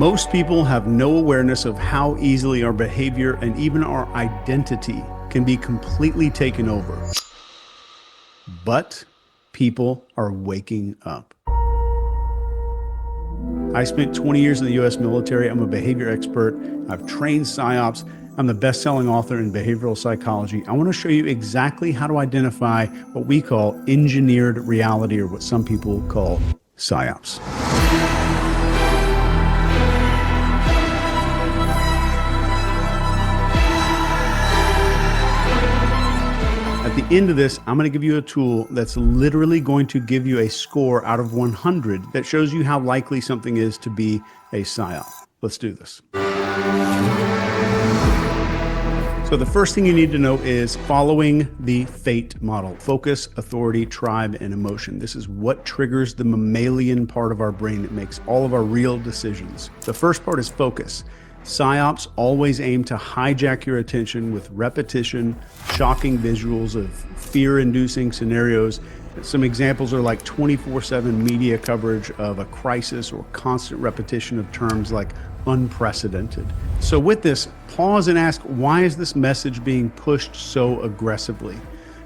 Most people have no awareness of how easily our behavior and even our identity can be completely taken over. But people are waking up. I spent 20 years in the U.S. military. I'm a behavior expert. I've trained PsyOps. I'm the best-selling author in behavioral psychology. I want to show you exactly how to identify what we call engineered reality, or what some people call PsyOps. At the end of this, I'm going to give you a tool that's literally going to give you a score out of 100 that shows you how likely something is to be a PsyOp. Let's do this. So the first thing you need to know is following the FATE model: focus, authority, tribe, and emotion. This is what triggers the mammalian part of our brain that makes all of our real decisions. The first part is focus. PsyOps always aim to hijack your attention with repetition, shocking visuals of fear-inducing scenarios. Some examples are like 24/7 media coverage of a crisis, or constant repetition of terms like unprecedented. So with this, pause and ask, why is this message being pushed so aggressively?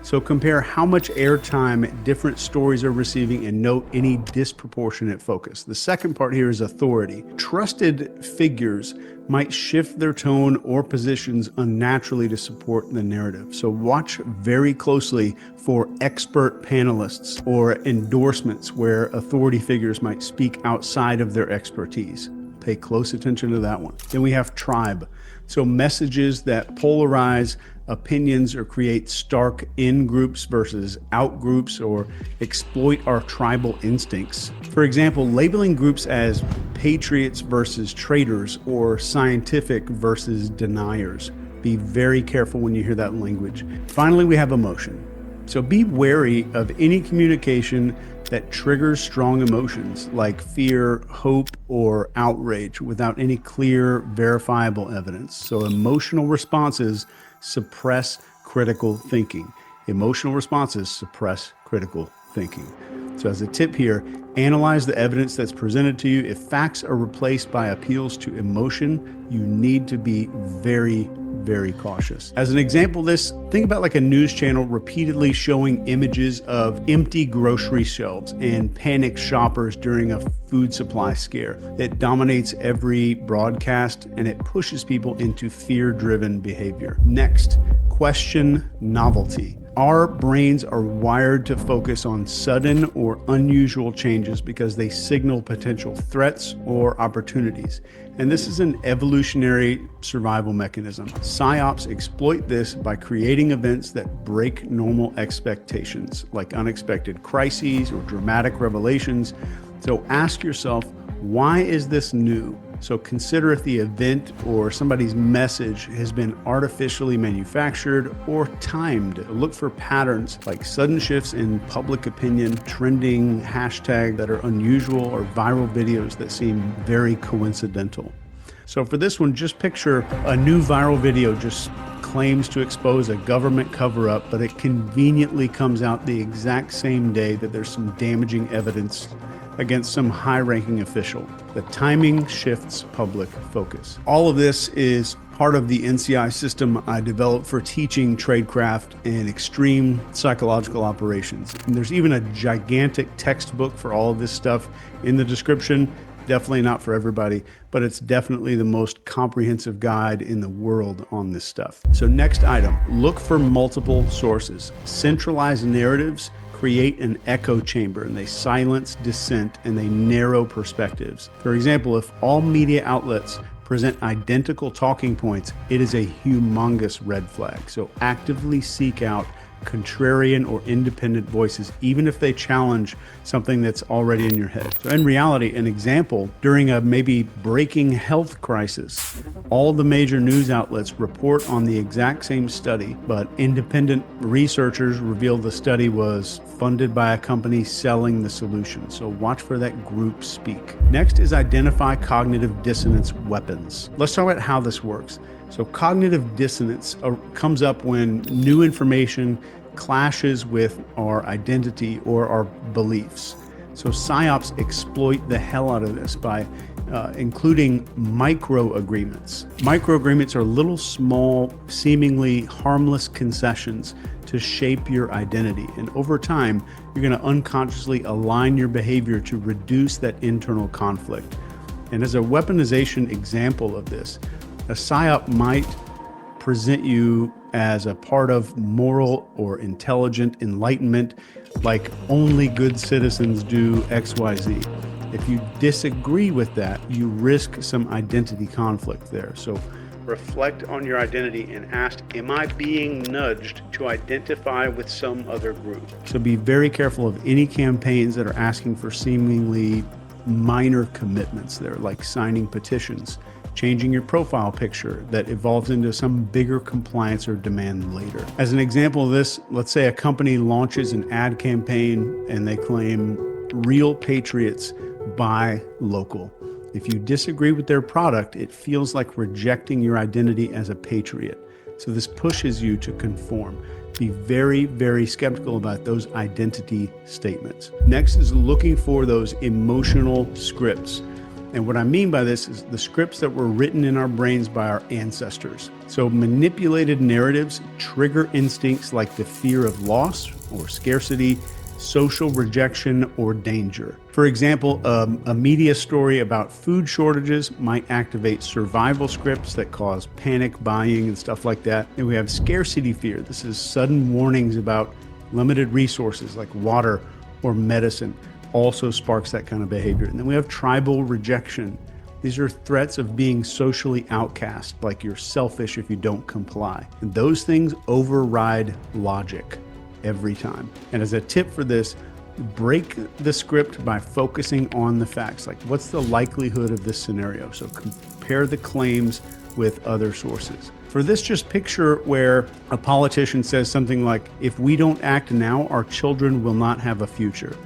So compare how much airtime different stories are receiving and note any disproportionate focus. The second part here is authority. Trusted figures might shift their tone or positions unnaturally to support the narrative. So watch very closely for expert panelists or endorsements where authority figures might speak outside of their expertise. Pay close attention to that one. Then we have tribe. So messages that polarize opinions or create stark in-groups versus out-groups, or exploit our tribal instincts. For example, labeling groups as patriots versus traitors, or scientific versus deniers. Be very careful when you hear that language. Finally, we have emotion. So be wary of any communication that triggers strong emotions like fear, hope, or outrage without any clear, verifiable evidence. So emotional responses suppress critical thinking. Emotional responses suppress critical thinking. So as a tip here, analyze the evidence that's presented to you. If facts are replaced by appeals to emotion, you need to be very, very cautious. As an example of this, think about like a news channel repeatedly showing images of empty grocery shelves and panicked shoppers during a food supply scare. It dominates every broadcast and it pushes people into fear-driven behavior. Next, question novelty. Our brains are wired to focus on sudden or unusual changes because they signal potential threats or opportunities. And this is an evolutionary survival mechanism. PsyOps exploit this by creating events that break normal expectations, like unexpected crises or dramatic revelations. So ask yourself, why is this new? So consider if the event or somebody's message has been artificially manufactured or timed. Look for patterns like sudden shifts in public opinion, trending hashtags that are unusual, or viral videos that seem very coincidental. So for this one, just picture a new viral video just claims to expose a government cover-up, but it conveniently comes out the exact same day that there's some damaging evidence against some high-ranking official. The timing shifts public focus. All of this is part of the NCI system I developed for teaching tradecraft and extreme psychological operations. And there's even a gigantic textbook for all of this stuff in the description. Definitely not for everybody, but it's definitely the most comprehensive guide in the world on this stuff. So next item, look for multiple sources. Centralized narratives create an echo chamber, and they silence dissent and they narrow perspectives. For example, if all media outlets present identical talking points, it is a humongous red flag. So actively seek out contrarian or independent voices, even if they challenge something that's already in your head. So in reality, an example, during a maybe breaking health crisis, all the major news outlets report on the exact same study, but independent researchers reveal the study was funded by a company selling the solution. So watch for that group speak. Next is identify cognitive dissonance weapons. Let's talk about how this works. So cognitive dissonance comes up when new information clashes with our identity or our beliefs. So PsyOps exploit the hell out of this by including micro-agreements. Micro-agreements are little, small, seemingly harmless concessions to shape your identity. And over time, you're going to unconsciously align your behavior to reduce that internal conflict. And as a weaponization example of this, a PsyOp might present you as a part of moral or intelligent enlightenment, like only good citizens do XYZ. If you disagree with that, you risk some identity conflict there. So reflect on your identity and ask, am I being nudged to identify with some other group? So be very careful of any campaigns that are asking for seemingly minor commitments there, like signing petitions, changing your profile picture that evolves into some bigger compliance or demand later. As an example of this, let's say a company launches an ad campaign and they claim real patriots buy local. If you disagree with their product, it feels like rejecting your identity as a patriot. So this pushes you to conform. Be very, very skeptical about those identity statements. Next is looking for those emotional scripts. And what I mean by this is the scripts that were written in our brains by our ancestors. So manipulated narratives trigger instincts like the fear of loss or scarcity, social rejection, or danger. For example, a media story about food shortages might activate survival scripts that cause panic buying and stuff like that. And we have scarcity fear. This is sudden warnings about limited resources like water or medicine. Also sparks that kind of behavior. And then we have tribal rejection. These are threats of being socially outcast, like you're selfish if you don't comply. And those things override logic every time. And as a tip for this, break the script by focusing on the facts. Like, what's the likelihood of this scenario? So compare the claims with other sources. For this, just picture where a politician says something like, if we don't act now, our children will not have a future.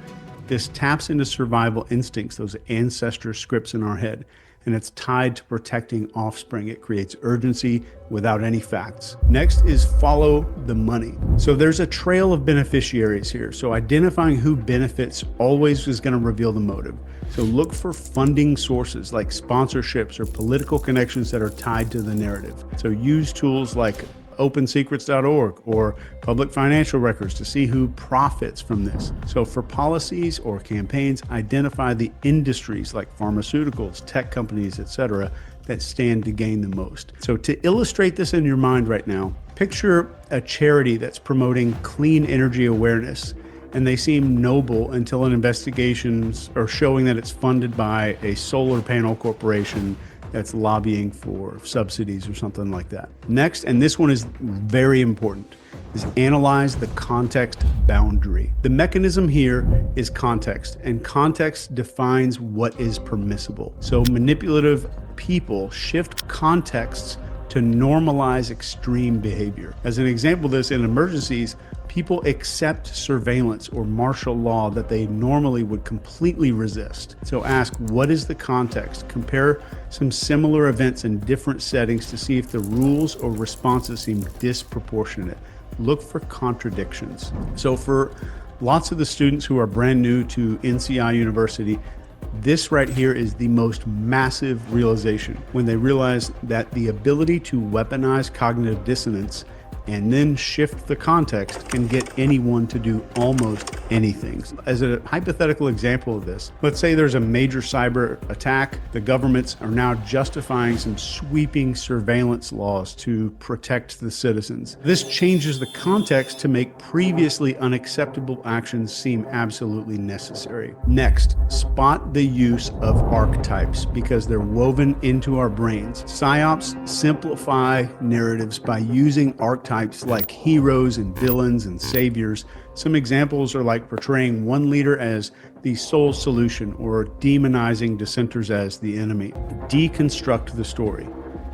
This taps into survival instincts, those ancestor scripts in our head, and it's tied to protecting offspring. It creates urgency without any facts. Next is follow the money. So there's a trail of beneficiaries here. So identifying who benefits always is going to reveal the motive. So look for funding sources like sponsorships or political connections that are tied to the narrative. So use tools like opensecrets.org or public financial records to see who profits from this. So for policies or campaigns, identify the industries like pharmaceuticals, tech companies, etc., that stand to gain the most. So to illustrate this in your mind right now, picture a charity that's promoting clean energy awareness, and they seem noble until an investigations are showing that it's funded by a solar panel corporation that's lobbying for subsidies or something like that. Next, and this one is very important, is analyze the context boundary. The mechanism here is context, and context defines what is permissible. So manipulative people shift contexts to normalize extreme behavior. As an example of this, in emergencies, people accept surveillance or martial law that they normally would completely resist. So ask, what is the context? Compare some similar events in different settings to see if the rules or responses seem disproportionate. Look for contradictions. So for lots of the students who are brand new to NCI University, this right here is the most massive realization when they realize that the ability to weaponize cognitive dissonance and then shift the context can get anyone to do almost anything. As a hypothetical example of this, let's say there's a major cyber attack. The governments are now justifying some sweeping surveillance laws to protect the citizens. This changes the context to make previously unacceptable actions seem absolutely necessary. Next, spot the use of archetypes because they're woven into our brains. PsyOps simplify narratives by using archetypes like heroes and villains and saviors. Some examples are like portraying one leader as the sole solution or demonizing dissenters as the enemy. Deconstruct the story.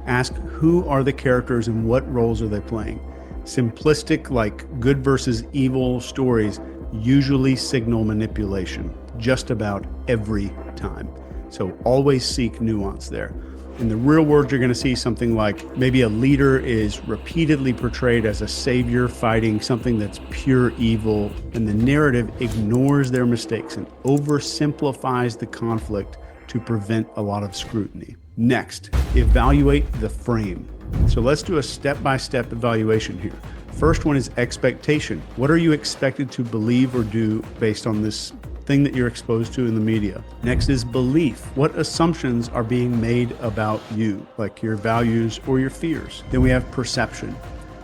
Ask, who are the characters and what roles are they playing? Simplistic, like good versus evil stories usually signal manipulation just about every time. So always seek nuance there. In the real world, you're going to see something like maybe a leader is repeatedly portrayed as a savior fighting something that's pure evil, and the narrative ignores their mistakes and oversimplifies the conflict to to prevent a lot of scrutiny. Next, evaluate the frame. So let's do a step-by-step evaluation here. First one is expectation. What are you expected to believe or do based on this thing that you're exposed to in the media? Next is belief. What assumptions are being made about you, like your values or your fears? Then we have perception.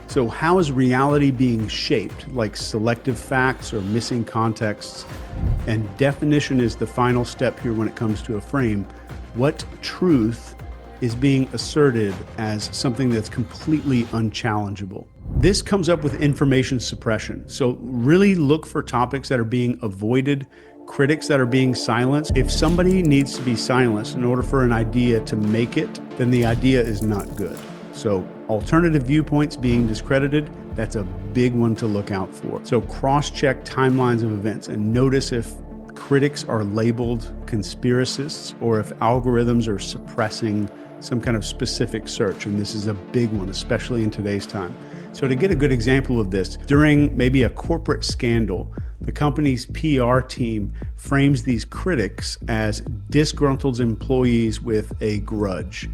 So how is reality being shaped, like selective facts or missing contexts? And definition is the final step here when it comes to a frame. What truth is being asserted as something that's completely unchallengeable? This comes up with information suppression. So really look for topics that are being avoided, critics that are being silenced. If somebody needs to be silenced in order for an idea to make it, then the idea is not good. So alternative viewpoints being discredited, that's a big one to look out for. So cross-check timelines of events and notice if critics are labeled conspiracists or if algorithms are suppressing some kind of specific search. And this is a big one, especially in today's time. So to get a good example of this, during maybe a corporate scandal, the company's PR team frames these critics as disgruntled employees with a grudge.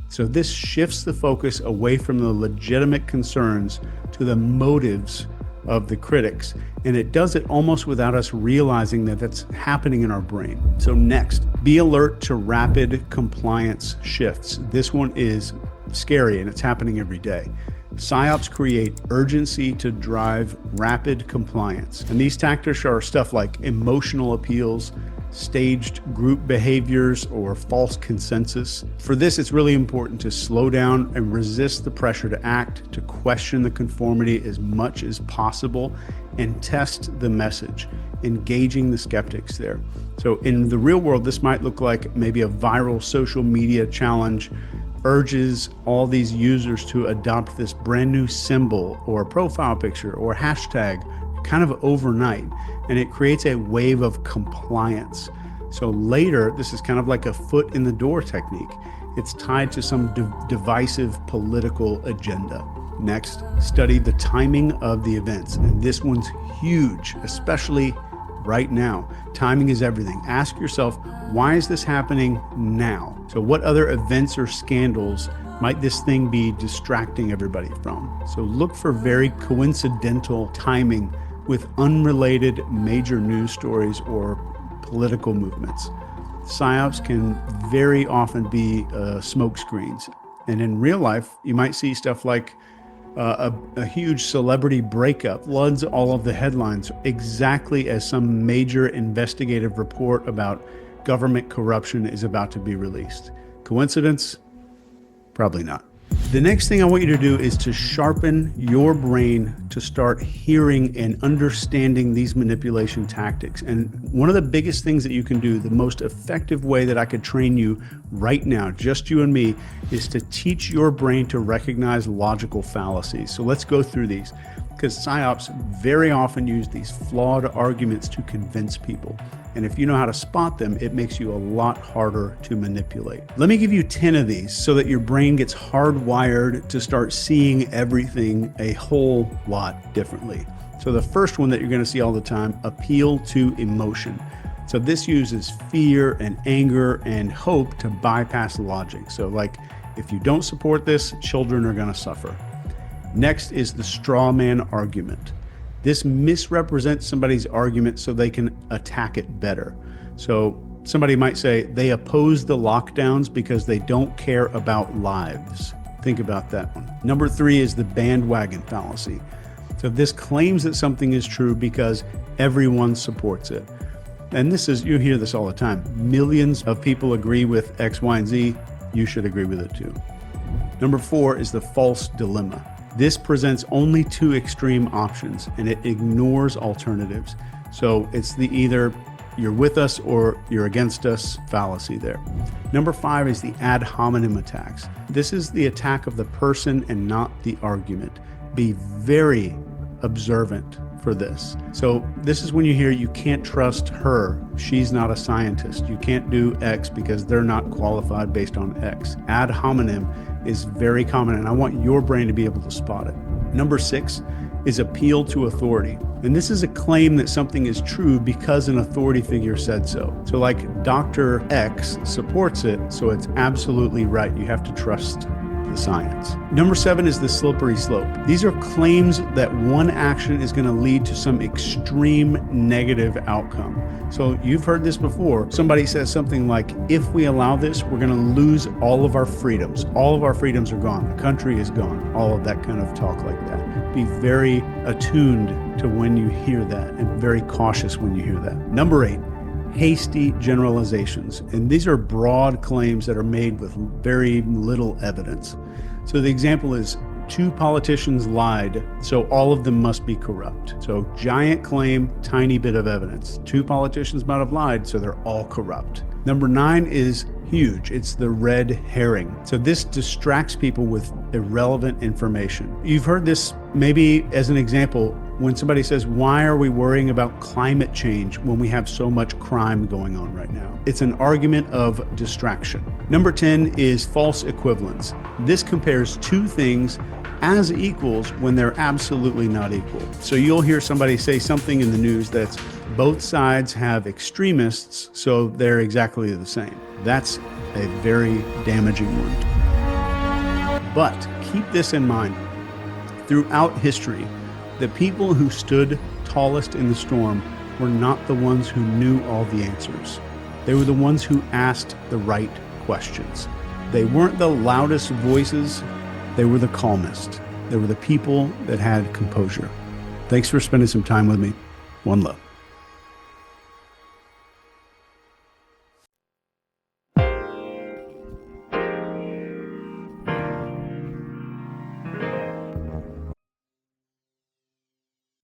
So this shifts the focus away from the legitimate concerns to the motives of the critics. And it does it almost without us realizing that that's happening in our brain. So next, be alert to rapid compliance shifts. This one is scary and it's happening every day. PsyOps create urgency to drive rapid compliance. And these tactics are stuff like emotional appeals, staged group behaviors, or false consensus. For this, it's really important to slow down and resist the pressure to act, to question the conformity as much as possible, and test the message, engaging the skeptics there. So in the real world, this might look like maybe a viral social media challenge urges all these users to adopt this brand new symbol or profile picture or hashtag kind of overnight, and it creates a wave of compliance. So later, this is kind of like a foot in the door technique. It's tied to some divisive political agenda. Next, study the timing of the events. And this one's huge, especially right now. Timing is everything. Ask yourself, why is this happening now? So what other events or scandals might this thing be distracting everybody from? So look for very coincidental timing with unrelated major news stories or political movements. PsyOps can very often be smoke screens. And in real life, you might see stuff like a huge celebrity breakup floods all of the headlines exactly as some major investigative report about government corruption is about to be released. Coincidence? Probably not. The next thing I want you to do is to sharpen your brain to start hearing and understanding these manipulation tactics. And one of the biggest things that you can do, the most effective way that I could train you right now, just you and me, is to teach your brain to recognize logical fallacies. So let's go through these, because PsyOps very often use these flawed arguments to convince people. And if you know how to spot them, it makes you a lot harder to manipulate. Let me give you 10 of these so that your brain gets hardwired to start seeing everything a whole lot differently. So the first one that you're going to see all the time, appeal to emotion. So this uses fear and anger and hope to bypass logic. So like, if you don't support this, children are going to suffer. Next is the straw man argument. This misrepresents somebody's argument so they can attack it better. So somebody might say they oppose the lockdowns because they don't care about lives. Think about that one. Number 3 is the bandwagon fallacy. So this claims that something is true because everyone supports it. And this is, you hear this all the time. Millions of people agree with X, Y, and Z. You should agree with it too. Number 4 is the false dilemma. This presents only 2 extreme options and it ignores alternatives. So it's the either you're with us or you're against us fallacy there. Number 5 is the ad hominem attacks. This is the attack of the person and not the argument. Be very observant for this. So this is when you hear you can't trust her, she's not a scientist. You can't do X because they're not qualified based on X. Ad hominem is very common and I want your brain to be able to spot it. Number 6 is appeal to authority. And this is a claim that something is true because an authority figure said so. So like Dr. X supports it, so it's absolutely right. You have to trust the science. Number 7 is the slippery slope. These are claims that one action is going to lead to some extreme negative outcome. So you've heard this before. Somebody says something like, if we allow this, we're going to lose all of our freedoms. All of our freedoms are gone. The country is gone. All of that kind of talk like that. Be very attuned to when you hear that and very cautious when you hear that. Number 8. Hasty generalizations. And these are broad claims that are made with very little evidence. So the example is 2 politicians lied, so all of them must be corrupt. So giant claim, tiny bit of evidence. 2 politicians might have lied, so they're all corrupt. Number 9 is huge. It's the red herring. So this distracts people with irrelevant information. You've heard this maybe as an example when somebody says, why are we worrying about climate change when we have so much crime going on right now? It's an argument of distraction. Number 10 is false equivalence. This compares 2 things as equals when they're absolutely not equal. So you'll hear somebody say something in the news that's both sides have extremists, so they're exactly the same. That's a very damaging one. But keep this in mind. Throughout history, the people who stood tallest in the storm were not the ones who knew all the answers. They were the ones who asked the right questions. They weren't the loudest voices, they were the calmest. They were the people that had composure. Thanks for spending some time with me. One love.